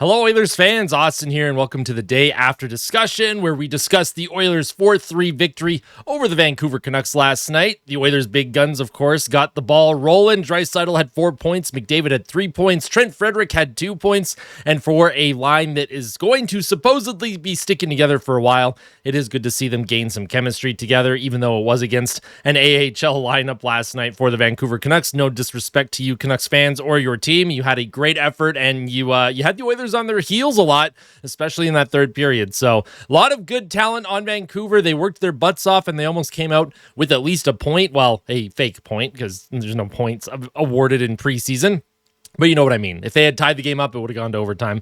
Hello, Oilers fans. Austin here, and welcome to the day after discussion where we discuss the Oilers' 4-3 victory over the Vancouver Canucks last night. The Oilers' big guns, of course, got the ball rolling. Draisaitl had 4 points. McDavid had 3 points. Trent Frederic had 2 points. And for a line that is going to supposedly be sticking together for a while, it is good to see them gain some chemistry together, even though it was against an AHL lineup last night for the Vancouver Canucks. No disrespect to you Canucks fans or your team. You had a great effort, and you had the Oilers on their heels a lot, especially in that third period. So a lot of good talent on Vancouver. They worked their butts off, and they almost came out with at least a point. Well, a fake point, because there's no points awarded in preseason. But you know what I mean. If they had tied the game up, it would have gone to overtime.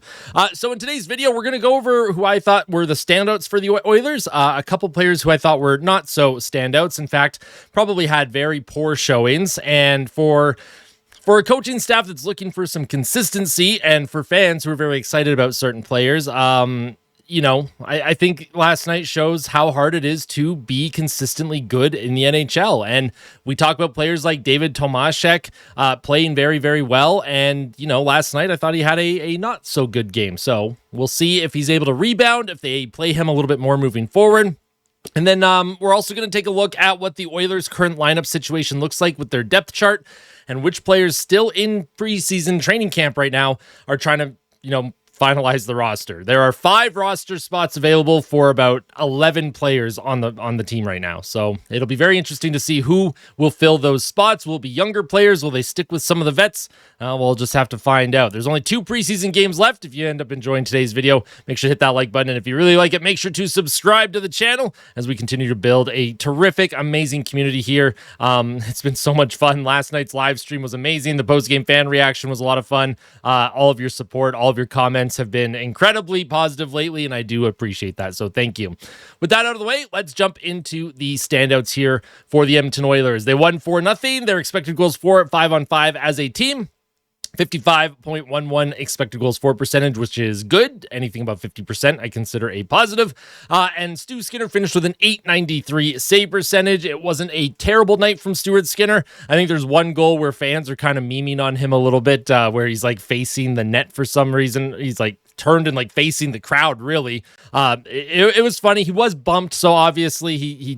So in today's video, we're going to go over who I thought were the standouts for the Oilers. A couple players who I thought were not so standouts. In fact, probably had very poor showings. And for a coaching staff that's looking for some consistency, and for fans who are very excited about certain players, I think last night shows how hard it is to be consistently good in the NHL. And we talk about players like David Tomashek playing very, very well. And, last night I thought he had a not so good game. So we'll see if he's able to rebound, if they play him a little bit more moving forward. And then we're also going to take a look at what the Oilers' current lineup situation looks like with their depth chart, and which players still in preseason training camp right now are trying to, finalize the roster. There are 5 roster spots available for about 11 players on the team right now. So it'll be very interesting to see who will fill those spots. Will it be younger players? Will they stick with some of the vets? We'll just have to find out. There's only 2 preseason games left. If you end up enjoying today's video, make sure to hit that like button. And if you really like it, make sure to subscribe to the channel as we continue to build a terrific, amazing community here. It's been so much fun. Last night's live stream was amazing. The post-game fan reaction was a lot of fun. All of your support, all of your comments have been incredibly positive lately, and I do appreciate that, so thank you. With that out of the way, let's jump into the standouts here for the Edmonton Oilers. They won 4-0. Their expected goals for 5-on-5 as a team. 55.11 expected goals for percentage, which is good. Anything above 50% I consider a positive. And Stu Skinner finished with an .893 save percentage. It wasn't a terrible night from Stuart Skinner. I think there's one goal where fans are kind of memeing on him a little bit, where he's like facing the net for some reason. He's like turned and like facing the crowd, really. It was funny. He was bumped, so obviously he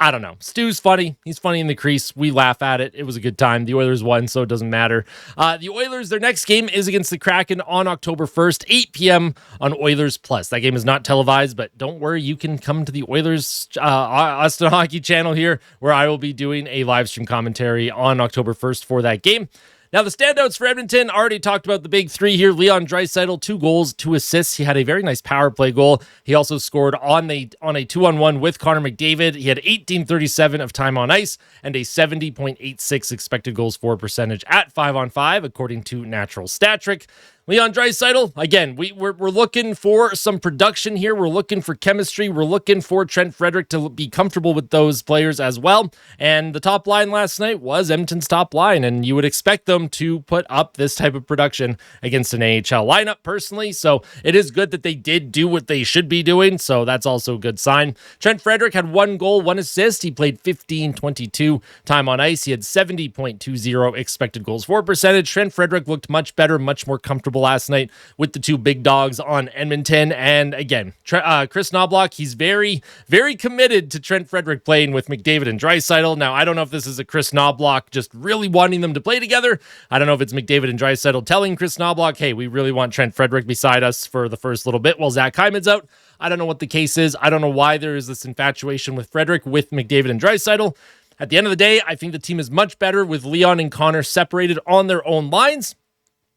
I don't know. Stu's funny. He's funny in the crease. We laugh at it. It was a good time. The Oilers won, so it doesn't matter. The Oilers, their next game is against the Kraken on October 1st, 8 p.m. on Oilers Plus. That game is not televised, but don't worry. You can come to the Oilers Austin Hockey channel here, where I will be doing a live stream commentary on October 1st for that game. Now, the standouts for Edmonton, already talked about the big 3 here. Leon Draisaitl, 2 goals, 2 assists. He had a very nice power play goal. He also scored on a 2-on-1 with Connor McDavid. He had 18:37 of time on ice and a 70.86 expected goals for percentage at 5-on-5, according to Natural Stat Trick. Leon Draisaitl, again, we're looking for some production here. We're looking for chemistry. We're looking for Trent Frederic to be comfortable with those players as well. And the top line last night was Edmonton's top line, and you would expect them to put up this type of production against an AHL lineup, personally. So it is good that they did do what they should be doing, so that's also a good sign. Trent Frederic had 1 goal, 1 assist. He played 15:22 time on ice. He had 70.20 expected goals for percentage. Trent Frederic looked much better, much more comfortable last night with the 2 big dogs on Edmonton. And again, Chris Knoblauch, he's very, very committed to Trent Frederic playing with McDavid and Draisaitl. Now, I don't know if this is a Chris Knoblauch just really wanting them to play together. I don't know if it's McDavid and Draisaitl telling Chris Knoblauch, hey, we really want Trent Frederic beside us for the first little bit while Zach Hyman's out. I don't know what the case is. I don't know why there is this infatuation with Frederic with McDavid and Draisaitl. At the end of the day, I think the team is much better with Leon and Connor separated on their own lines.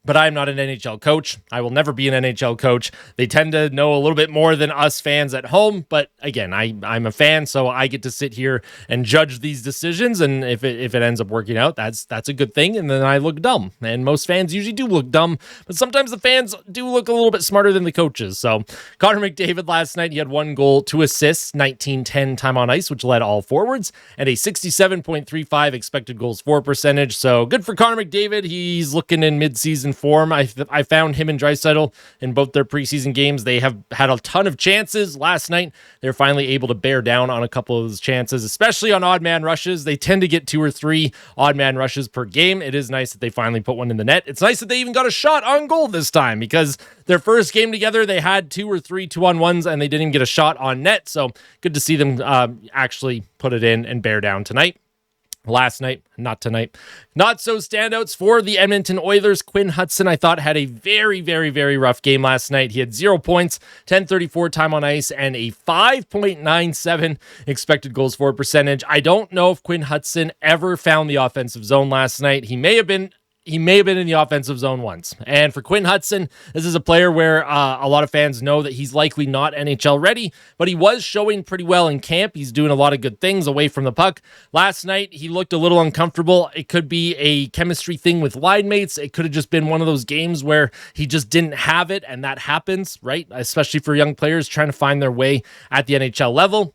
But I'm not an NHL coach. I will never be an NHL coach. They tend to know a little bit more than us fans at home. But again, I'm a fan, so I get to sit here and judge these decisions. And if it ends up working out, that's a good thing. And then I look dumb. And most fans usually do look dumb. But sometimes the fans do look a little bit smarter than the coaches. So Connor McDavid last night, he had 1 goal, 2 assists, 19:10 time on ice, which led all forwards, and a 67.35 expected goals for percentage. So good for Connor McDavid. He's looking in midseason form. I found him and Draisaitl in both their preseason games. They have had a ton of chances. Last night, they're finally able to bear down on a couple of those chances, especially on odd man rushes. They tend to get 2 or 3 odd man rushes per game. It is nice that they finally put one in the net. It's nice that they even got a shot on goal this time, because their first game together, they had 2 or 3 2-on-1s and they didn't even get a shot on net. So good to see them actually put it in and bear down tonight. Last night, not tonight. Not so standouts for the Edmonton Oilers. Quinn Hudson, I thought, had a very, very, very rough game last night. He had 0 points, 10:34 time on ice, and a 5.97 expected goals for percentage. I don't know if Quinn Hudson ever found the offensive zone last night. He may have been in the offensive zone once. And for Quinn Hudson, this is a player where a lot of fans know that he's likely not NHL ready, but he was showing pretty well in camp. He's doing a lot of good things away from the puck. Last night, he looked a little uncomfortable. It could be a chemistry thing with line mates. It could have just been one of those games where he just didn't have it, and that happens, right? Especially for young players trying to find their way at the NHL level.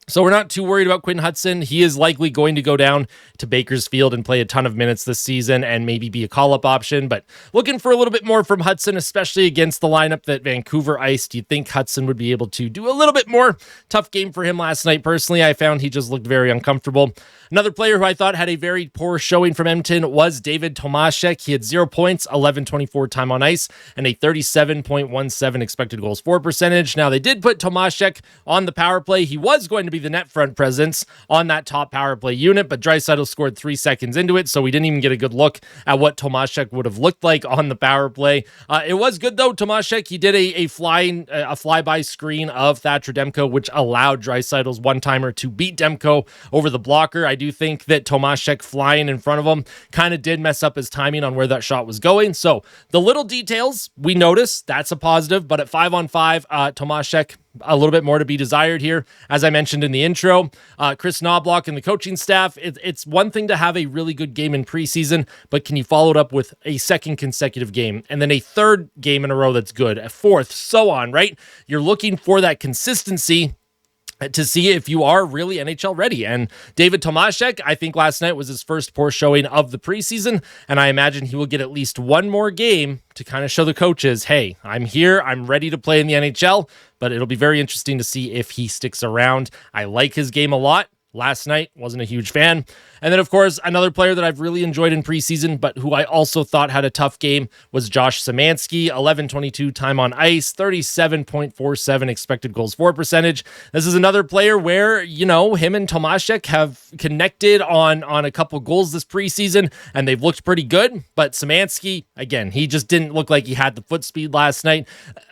So we're not too worried about Quinn Hudson. He is likely going to go down to Bakersfield and play a ton of minutes this season and maybe be a call-up option, but looking for a little bit more from Hudson, especially against the lineup that Vancouver iced. You'd think Hudson would be able to do a little bit more. Tough game for him last night. Personally, I found he just looked very uncomfortable. Another player who I thought had a very poor showing from Edmonton was David Tomaszek. He had 0 points, 11:24 time on ice, and a 37.17 expected goals for percentage. Now, they did put Tomaszek on the power play. He was going to be the net front presence on that top power play unit, but Draisaitl scored 3 seconds into it, so we didn't even get a good look at what Tomaszek would have looked like on the power play. It was good, though. Tomaszek, he did a flyby screen of Thatcher Demko, which allowed Draisaitl's one-timer to beat Demko over the blocker. I do think that Tomaszek flying in front of him kind of did mess up his timing on where that shot was going. So the little details we notice, that's a positive, but at 5-on-5, Tomaszek, a little bit more to be desired here. As I mentioned in the intro, Chris Knobloch and the coaching staff, it's one thing to have a really good game in preseason, but can you follow it up with a second consecutive game and then a third game in a row that's good, a fourth, so on, right? You're looking for that consistency to see if you are really NHL ready. And David Tomaszek, I think last night was his first poor showing of the preseason, and I imagine he will get at least one more game to kind of show the coaches, hey, I'm here, I'm ready to play in the NHL, but it'll be very interesting to see if he sticks around. I like his game a lot. Last night, wasn't a huge fan. And then, of course, another player that I've really enjoyed in preseason, but who I also thought had a tough game, was Josh Szymanski. 11:22 time on ice, 37.47 expected goals for percentage. This is another player where, you know, him and Tomaszek have connected on a couple goals this preseason, and they've looked pretty good. But Szymanski, again, he just didn't look like he had the foot speed last night.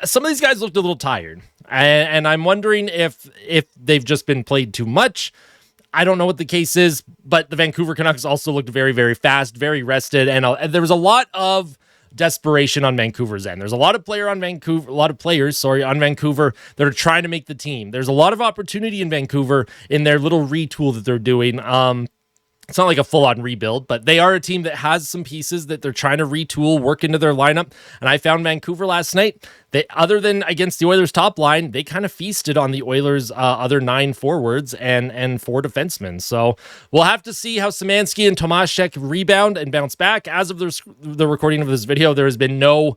Some of these guys looked a little tired, and I'm wondering if they've just been played too much. I don't know what the case is, but the Vancouver Canucks also looked very, very fast, very rested, and there was a lot of desperation on Vancouver's end. There's a lot of players on Vancouver that are trying to make the team. There's a lot of opportunity in Vancouver in their little retool that they're doing. It's not like a full-on rebuild, but they are a team that has some pieces that they're trying to retool, work into their lineup. And I found Vancouver last night, other than against the Oilers' top line, they kind of feasted on the Oilers' other 9 forwards and 4 defensemen. So we'll have to see how Szymanski and Tomaszek rebound and bounce back. As of the recording of this video, there has been no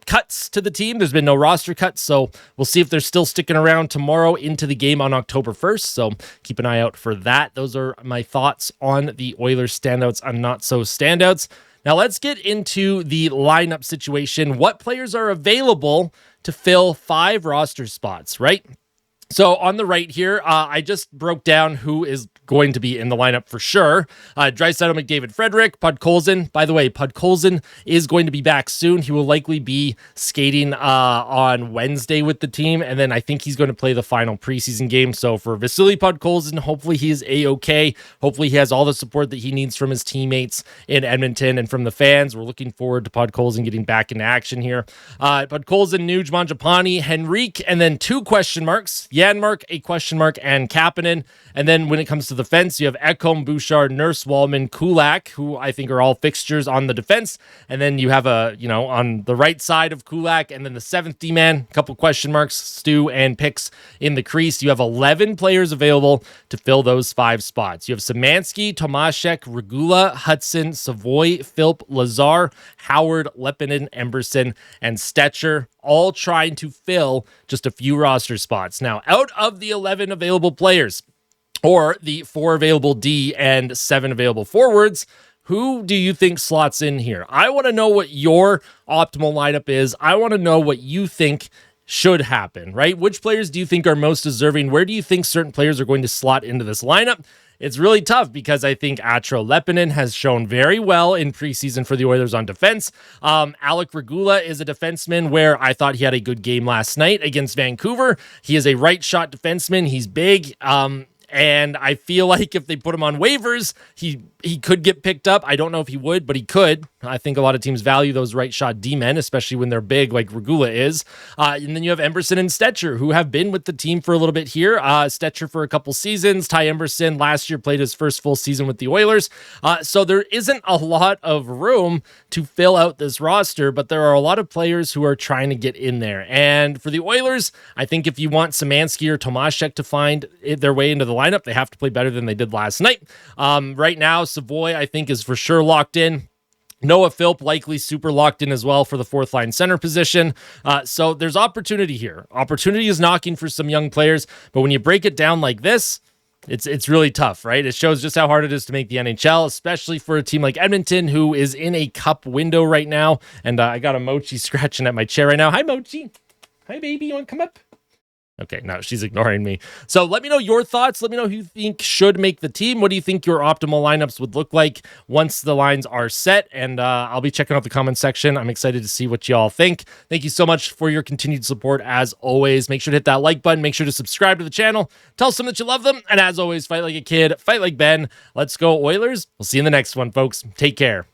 cuts to the team. There's been no roster cuts. So we'll see if they're still sticking around tomorrow into the game on October 1st. So keep an eye out for that. Those are my thoughts on the Oilers standouts and not so standouts. Now let's get into the lineup situation. What players are available to fill 5 roster spots, right? So on the right here, I just broke down who is going to be in the lineup for sure. Draisaitl, McDavid, Frederic, Podkolzin. By the way, Podkolzin is going to be back soon. He will likely be skating on Wednesday with the team, and then I think he's going to play the final preseason game. So for Vasily Podkolzin, hopefully he is A-okay. Hopefully he has all the support that he needs from his teammates in Edmonton and from the fans. We're looking forward to Podkolzin getting back into action here. Podkolzin, Nuge, Mangiapane, Henrique, and then 2 question marks. Janmark, a question mark, and Kapanen. And then when it comes to the defense, you have Ekholm, Bouchard, Nurse, Wallman, Kulak, who I think are all fixtures on the defense. And then you have on the right side of Kulak, and then the seventh D-man, a couple question marks, Stu and Picks in the crease. You have 11 players available to fill those 5 spots. You have Szymanski, Tomaszek, Regula, Hudson, Savoy, Philp, Lazar, Howard, Lepinen, Emberson, and Stetcher, all trying to fill just a few roster spots. Now, out of the 11 available players, or the 4 available D and 7 available forwards, who do you think slots in here? I want to know what your optimal lineup is. I want to know what you think should happen, right? Which players do you think are most deserving? Where do you think certain players are going to slot into this lineup? It's really tough because I think Atro Lepinen has shown very well in preseason for the Oilers on defense. Alec Regula is a defenseman where I thought he had a good game last night against Vancouver. He is a right shot defenseman. He's big. And I feel like if they put him on waivers, he could get picked up. I don't know if he would, but he could. I think a lot of teams value those right shot D-men, especially when they're big like Regula is. And then you have Emberson and Stetcher, who have been with the team for a little bit here. Stetcher for a couple seasons. Ty Emberson last year played his first full season with the Oilers. So there isn't a lot of room to fill out this roster, but there are a lot of players who are trying to get in there. And for the Oilers, I think if you want Szymanski or Tomaszek to find their way into the lineup, they have to play better than they did last night. Right now, Savoy, I think, is for sure locked in. Noah Philp likely super locked in as well for the 4th line center position. So there's opportunity here. Opportunity is knocking for some young players, but when you break it down like this, it's really tough, right? It shows just how hard it is to make the NHL, especially for a team like Edmonton, who is in a cup window right now. And I got a Mochi scratching at my chair right now. Hi, Mochi. Hi, baby. You want to come up? Okay, no, she's ignoring me. So let me know your thoughts. Let me know who you think should make the team. What do you think your optimal lineups would look like once the lines are set? And I'll be checking out the comment section. I'm excited to see what y'all think. Thank you so much for your continued support as always. Make sure to hit that like button. Make sure to subscribe to the channel. Tell someone that you love them. And as always, fight like a kid, fight like Ben. Let's go Oilers. We'll see you in the next one, folks. Take care.